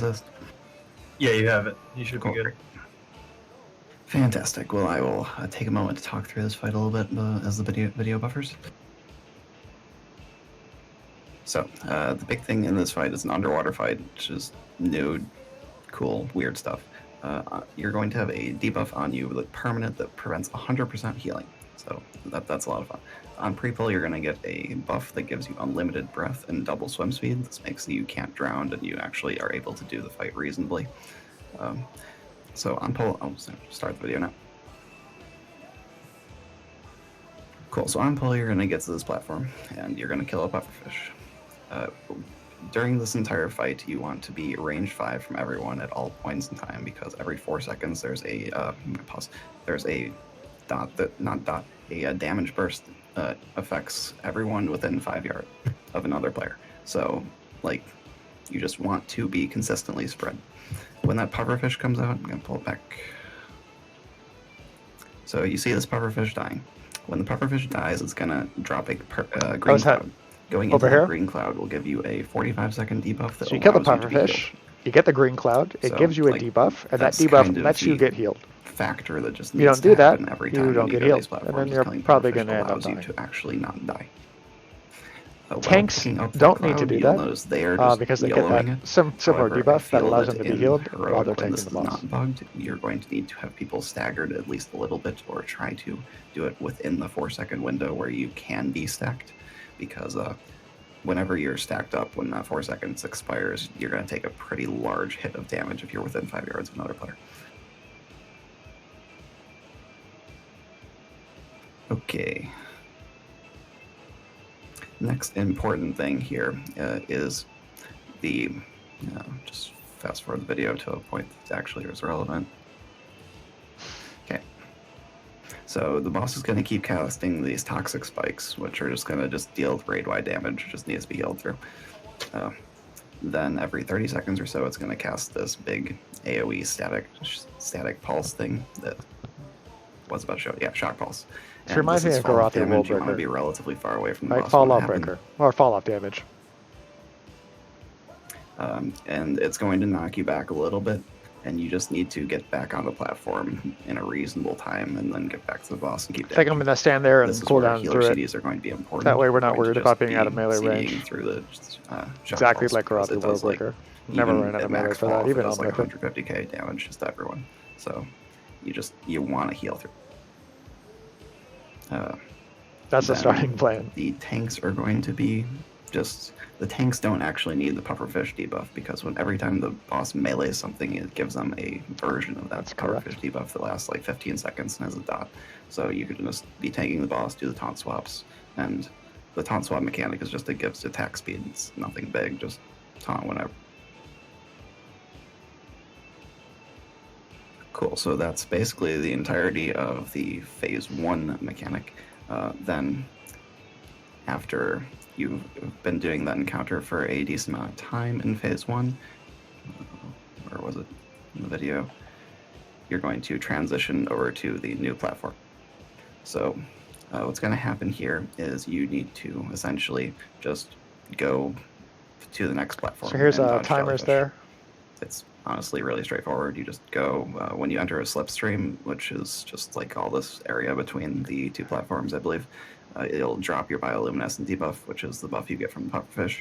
assist? Yeah, you have it. You should be good. Great. Fantastic. Well, I will take a moment to talk through this fight a little bit as the video buffers. So, the big thing in this fight is an underwater fight, which is new, cool, weird stuff. You're going to have a debuff on you that's permanent that prevents 100% healing. So that's a lot of fun. On pre-pull, you're going to get a buff that gives you unlimited breath and double swim speed. This makes you can't drown and you actually are able to do the fight reasonably. So on pull, I'll start the video now. Cool, so on pull, you're going to get to this platform and you're going to kill a pufferfish. During this entire fight, you want to be range 5 from everyone at all points in time, because every 4 seconds there's a there's a damage burst affects everyone within 5 yards of another player. So, like, you just want to be consistently spread. When that pufferfish comes out, I'm gonna pull it back. So you see this pufferfish dying. When the pufferfish dies, it's gonna drop a green cloud. Going into that green cloud will give you a 45-second debuff. So you kill the pufferfish, you get the green cloud, it gives you a debuff, and that debuff lets you get healed. Factor that just you don't do that, every time you don't get healed, and then you're probably going to end up dying. You to actually not die. Tanks don't need to do that because they get that similar debuff that allows them to be healed while they're tanking the boss. Not bugged, you're going to need to have people staggered at least a little bit, or try to do it within the 4-second window where you can be stacked, because whenever you're stacked up, when that 4 seconds expires, you're going to take a pretty large hit of damage if you're within 5 yards of another player. Okay. Next important thing here is the, just fast forward the video to a point that actually is relevant. Okay. So the boss is going to keep casting these toxic spikes, which are just going to deal raid-wide damage, just needs to be healed through. Then every 30 seconds or so, it's going to cast this big AoE static pulse thing that was about to show. Yeah, shock pulse. It reminds me of Garothi Worldbreaker. You want to be relatively far away from the boss. Like Fallout Breaker, or Fallout damage. And it's going to knock you back a little bit, and you just need to get back on the platform in a reasonable time, and then get back to the boss and keep. I think I'm going to stand there and cool down through it. CDs are going to be important. That way, we're not worried about being out of melee range. Through the exactly like Garothi Worldbreaker. Never ran out of melee for that, even on like 150k damage just to everyone. So you want to heal through. That's the starting plan. The tanks are going to be the tanks don't actually need the pufferfish debuff, because every time the boss melees something, it gives them a version of that pufferfish debuff that lasts like 15 seconds and has a dot. So you could just be tanking the boss, do the taunt swaps, and the taunt swap mechanic is just it gives attack speed. It's nothing big, just taunt whenever. Cool, so that's basically the entirety of the phase 1 mechanic. Then, after you've been doing that encounter for a decent amount of time in phase 1, or was it in the video, you're going to transition over to the new platform. So, what's going to happen here is you need to essentially just go to the next platform. So here's timers there. It's honestly really straightforward. You just go when you enter a slipstream, which is just like all this area between the 2 platforms, I believe. It'll drop your bioluminescent debuff, which is the buff you get from the pufferfish,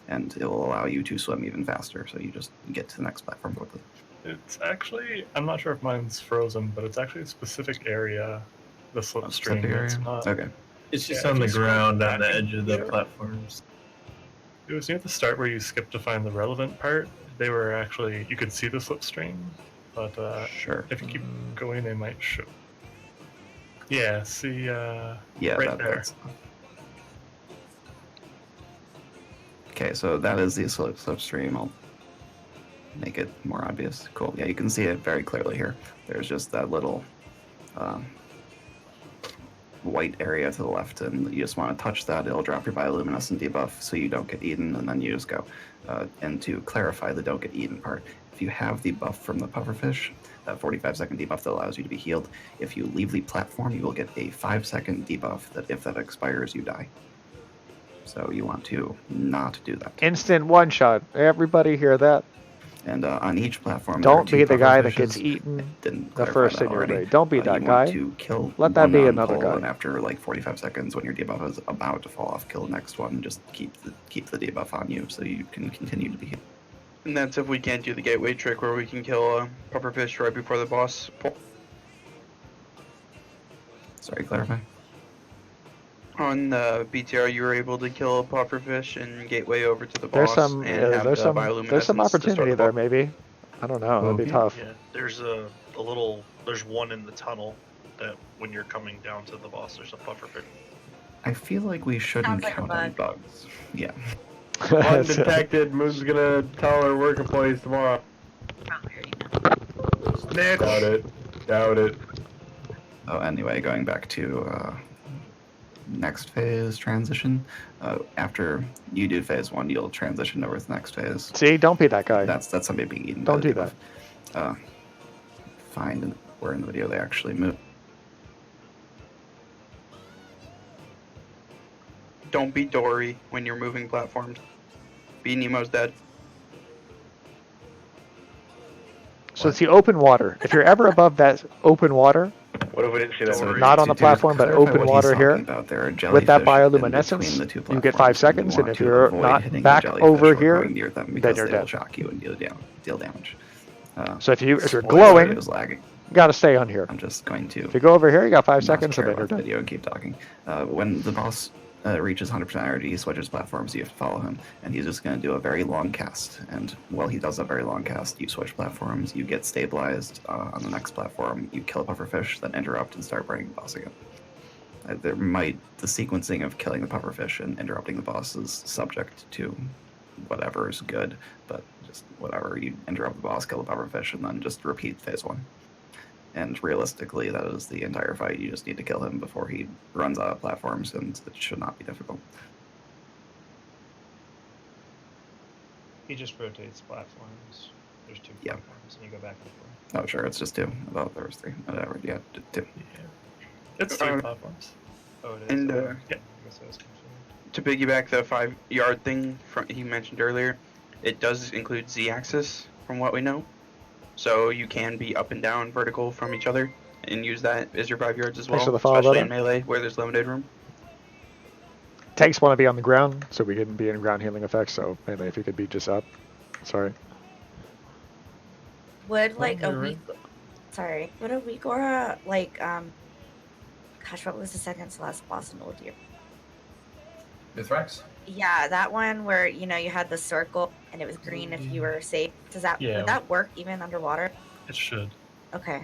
and it will allow you to swim even faster. So you just get to the next platform quickly. It's actually, I'm not sure if mine's frozen, but it's actually a specific area, the slipstream. It's not. Okay. It's just on the ground on the edge of the platforms. It was near the start where you skipped to find the relevant part. They were actually, you could see the slipstream, but sure. If you keep going, they might show. Yeah, see, yeah, right there. Okay, so that is the slipstream. I'll make it more obvious. Cool. Yeah, you can see it very clearly here. There's just that little white area to the left, and you just want to touch that. It'll drop your bioluminescent debuff so you don't get eaten, and then you just go. And to clarify the don't get eaten part, if you have the buff from the pufferfish, that 45-second debuff that allows you to be healed, if you leave the platform, you will get a 5-second debuff that if that expires, you die. So you want to not do that. Instant one-shot. Everybody hear that? And on each platform, don't be the guy that gets eaten the first in your raid. Don't be that guy. To kill Let that be another guy. And after like 45 seconds, when your debuff is about to fall off, kill the next one. Just keep the debuff on you so you can continue to be healed. And that's if we can't do the gateway trick where we can kill a pufferfish right before the boss. Sorry, clarify. On the BTR, you were able to kill a pufferfish and gateway over to the boss. There's some opportunity there, maybe. I don't know. That'd be tough. Yeah, there's there's one in the tunnel that when you're coming down to the boss, there's a pufferfish. I feel like we shouldn't count on bugs. Yeah. Undetected. Moon's gonna tell her work employees tomorrow. Doubt it. Oh, anyway, going back to next phase transition. After you do phase 1, you'll transition over to the next phase. See, don't be that guy. That's somebody being eaten. Don't do that. Find where in the video they actually move. Don't be Dory when you're moving platforms. Be Nemo's dead. So it's the open water. If you're ever above that open water, what if we didn't see that? So not on the platform, but open water here. With that bioluminescence, you get 5 seconds, and if you're not back over here, then you're dead. Shock you and deal damage. So if you're glowing, lagging. You gotta stay on here. I'm just going to. If you go over here, you got 5 seconds, and then you're done. Video and keep talking. When the boss reaches 100% energy, he switches platforms. You have to follow him, and he's just going to do a very long cast. And while he does a very long cast, you switch platforms. You get stabilized on the next platform. You kill a pufferfish, then interrupt and start burning the boss again. The sequencing of killing the pufferfish and interrupting the boss is subject to whatever is good, but just whatever. You interrupt the boss, kill the pufferfish, and then just repeat phase 1. And realistically, that is the entire fight. You just need to kill him before he runs out of platforms, and it should not be difficult. He just rotates platforms. There's 2 platforms, and you go back and forth. Oh, sure, it's just 2. I thought there was 3. Whatever, yeah, 2. Yeah. It's 3 platforms. Oh, it is? And, yeah. I guess I was confused. To piggyback the 5-yard thing he mentioned earlier, it does include Z-axis, from what we know. So you can be up and down vertical from each other and use that as your 5 yards as well, especially in melee where there's limited room. Tanks want to be on the ground, so we couldn't be in ground healing effects, so melee if you could be just up. Sorry. Would like a week, would a week or a, like, gosh, what was the second to last boss in Old Year? Mithrax? Yeah, that one where, you know, you had the circle and it was green if you were safe. Would that work even underwater? It should. Okay.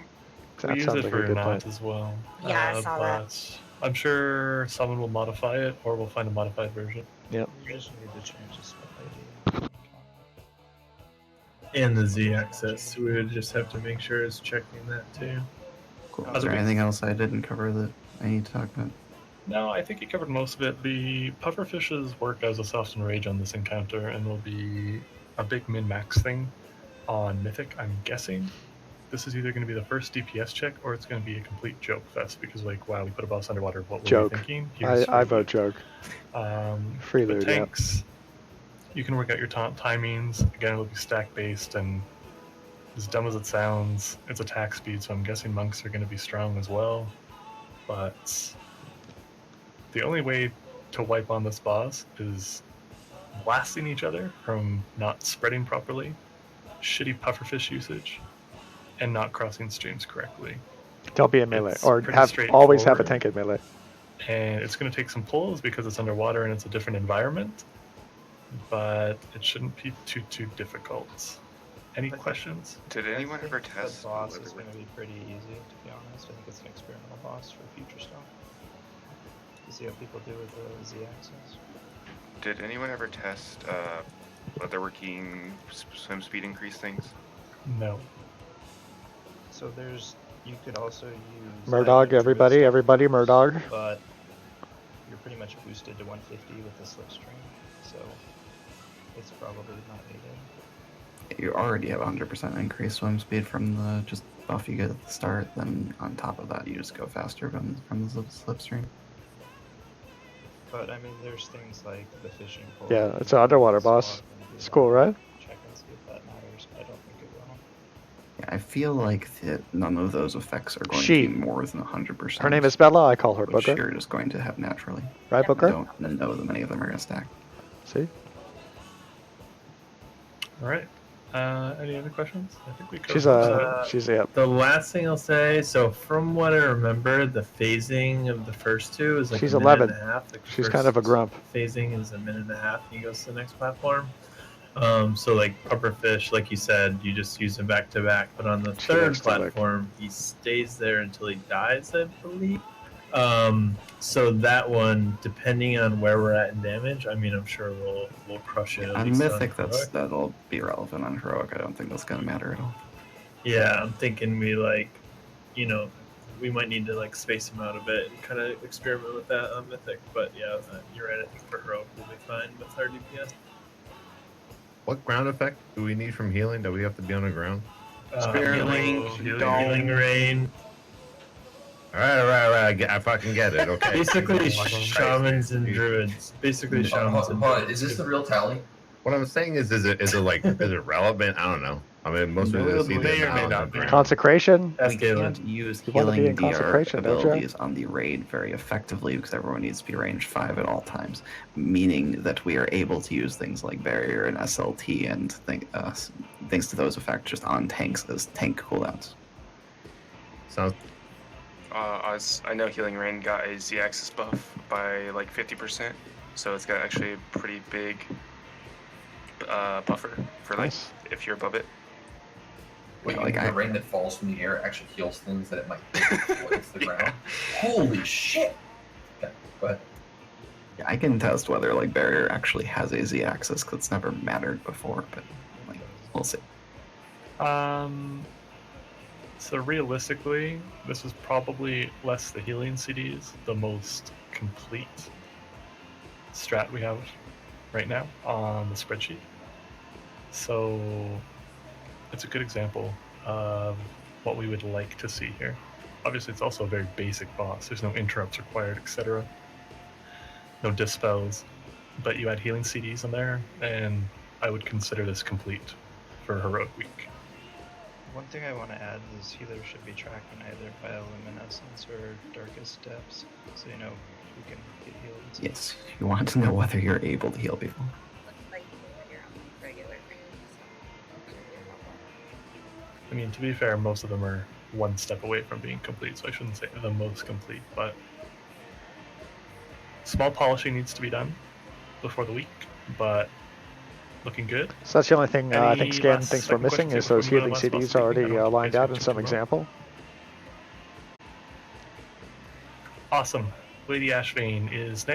We use it for not as well. Yeah, I saw that. I'm sure someone will modify it, or we'll find a modified version. Yep. You just need to change the spell ID. And the Z-axis. We would just have to make sure it's checking that too. Cool. Is there anything else I didn't cover that I need to talk about? No, I think you covered most of it. The pufferfishes work as a soft enrage on this encounter, and will be a big min-max thing on Mythic, I'm guessing. This is either going to be the first DPS check, or it's going to be a complete joke fest, because, like, wow, we put a boss underwater, what were we thinking? I vote joke. Free loot, tanks, you can work out your timings. Again, it'll be stack-based, and as dumb as it sounds, it's attack speed, so I'm guessing monks are going to be strong as well. But the only way to wipe on this boss is blasting each other from not spreading properly, shitty pufferfish usage, and not crossing streams correctly. Don't be in melee, or always have a tank in melee. And it's going to take some pulls because it's underwater and it's a different environment, but it shouldn't be too difficult. Any questions? Did anyone ever test? The boss is going to be pretty easy, to be honest. I think it's an experimental boss for future stuff. To see how people do with the Z-axis. Did anyone ever test leatherworking swim speed increase things? No. So you could also use Murdog, everybody, Murdog. But you're pretty much boosted to 150 with the slipstream, so it's probably not needed. You already have 100% increased swim speed from the just buff you get at the start, then on top of that you just go faster from the slipstream. But I mean, there's things like the fishing pole. Yeah, it's an underwater boss. It's cool, right? Check and see if that matters. I don't Yeah, I feel like that none of those effects are going to be more than 100%. Her name is Bella. I call her Booker. You're just going to have naturally. Right, Booker? I don't know that many of them are going to stack. See? All right. Any other questions? I think we covered she's yeah. The last thing I'll say, so from what I remember, the phasing of the first two is like she's a 11. minute and a half. Like she's kind of a grump. Phasing is a minute and a half, and he goes to the next platform. So like pufferfish, like you said, you just use him back to back. But on the third platform, he stays there until he dies, I believe. So that one, depending on where we're at in damage, I mean, I'm sure we'll crush it. On Mythic, that'll be relevant. On Heroic, I don't think that's gonna matter at all. Yeah, I'm thinking we we might need to like space him out a bit and kind of experiment with that on Mythic. But yeah, you're right. I think for Heroic we'll be fine with our DPS. What ground effect do we need from healing? Do we have to be on the ground? Healing rain. All right. I fucking get it. Okay. Basically, shamans and druids. Is this the real tally? What I'm saying is it like is it relevant? I don't know. I mean, most of it may or may not be. Consecration. We can't use healing DR abilities on the raid very effectively because everyone needs to be range 5 at all times, meaning that we are able to use things like barrier and SLT and things to those effects just on tanks as tank cooldowns. Sounds. I know Healing Rain got a Z-axis buff by like 50%, so it's got actually a pretty big buffer for like if you're above it. Wait, like the rain that falls from the air actually heals things that it might hit before it hits the ground? Holy shit! Okay, go ahead. Yeah, I can test whether like barrier actually has a Z-axis because it's never mattered before, but like we'll see. So realistically, this is probably less the healing CDs, the most complete strat we have right now on the spreadsheet. So it's a good example of what we would like to see here. Obviously, it's also a very basic boss. There's no interrupts required, etc. No dispels, but you add healing CDs in there, and I would consider this complete for Heroic Week. One thing I want to add is healers should be tracking either bioluminescence or darkest depths, so you know who can get healed. Yes, you want to know whether you're able to heal people. I mean, to be fair, most of them are one step away from being complete, so I shouldn't say the most complete, but small polishing needs to be done before the week, but looking good. So that's the only thing I think Scan thinks we're missing is those healing CDs already lined out in some example. Awesome. Lady Ashvane is next.